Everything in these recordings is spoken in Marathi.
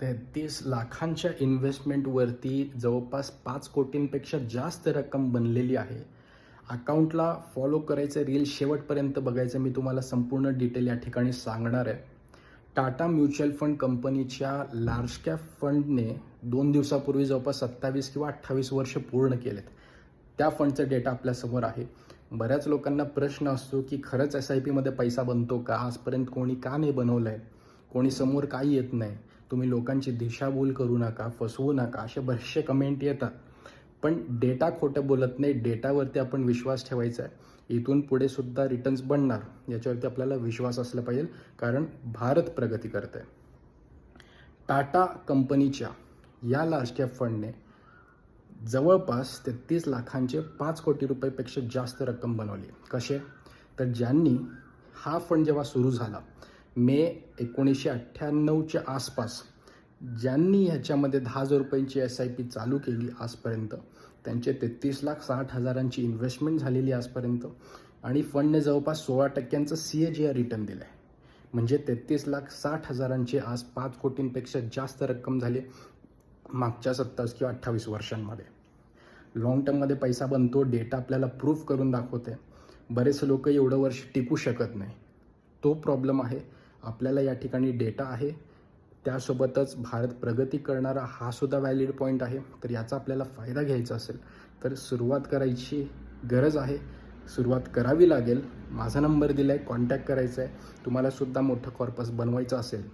33 लाखांच्या इन्व्हेस्टमेंटवरती जवळपास 5 कोटींपेक्षा जास्त रक्कम बनलेली आहे. अकाउंटला फॉलो करायचं, रील शेवटपर्यंत बघायचं. मी तुम्हाला संपूर्ण डिटेल या ठिकाणी सांगणार आहे. टाटा म्युच्युअल फंड कंपनीच्या लार्ज कॅप फंडने 2 दिवसापूर्वी जवळपास 27 किंवा 28 वर्ष पूर्ण केलेत. त्या फंडचा डेटा आपल्यासमोर आहे. बऱ्याच लोकांना प्रश्न असतो की खरंच SIPमध्ये पैसा बनतो का? आजपर्यंत कोणी का नाही बनवलं आहे? कोणी समोर का येत नाही? तुम्ही लोकांची दिशाभूल करू नका, फसवू नका, असे बरेचसे कमेंट येतात. पण डेटा खोटं बोलत नाही. डेटावरती आपण विश्वास ठेवायचा आहे. इथून पुढे सुद्धा रिटर्न्स बनणार, याच्यावरती आपल्याला विश्वास असला पाहिजे, कारण भारत प्रगती करत आहे. टाटा कंपनीच्या या लार्ज कॅप फंडने जवळपास 33 लाखांचे 5 कोटी रुपयेपेक्षा जास्त रक्कम बनवली. कसे? तर ज्यांनी हा फंड जेव्हा सुरू झाला मे 1998च्या आसपास, ज्यांनी ह्याच्यामध्ये 10,000 रुपयांची SIP चालू केली आजपर्यंत, त्यांचे 33,60,000ची इन्व्हेस्टमेंट झालेली आजपर्यंत, आणि फंडने जवळपास 16% CAGR रिटर्न दिलं आहे. म्हणजे 33,60,000ची आज 5 कोटींपेक्षा जास्त रक्कम झाली मागच्या 27 किंवा 28 वर्षांमध्ये. लाँग टर्ममध्ये पैसा बनतो, डेटा आपल्याला प्रूफ करून दाखवते. बरेच लोक एवढं वर्ष टिकू शकत नाही, तो प्रॉब्लेम आहे. आपल्याला या ठिकाणी डेटा आहे, त्यासोबतच भारत प्रगती करणारा हा सुद्धा व्हॅलिड पॉईंट आहे. तर याचा आपल्याला फायदा घ्यायचा असेल तर सुरुवात करायची गरज आहे, सुरुवात करावी लागेल. माझा नंबर दिला आहे, कॉन्टॅक्ट करायचा आहे. तुम्हाला सुद्धा मोठं कॉर्पस बनवायचं असेल,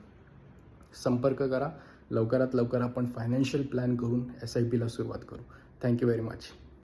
संपर्क करा. लवकरात लवकर आपण फायनान्शियल प्लॅन करून SIPला सुरुवात करू. Thank you very much.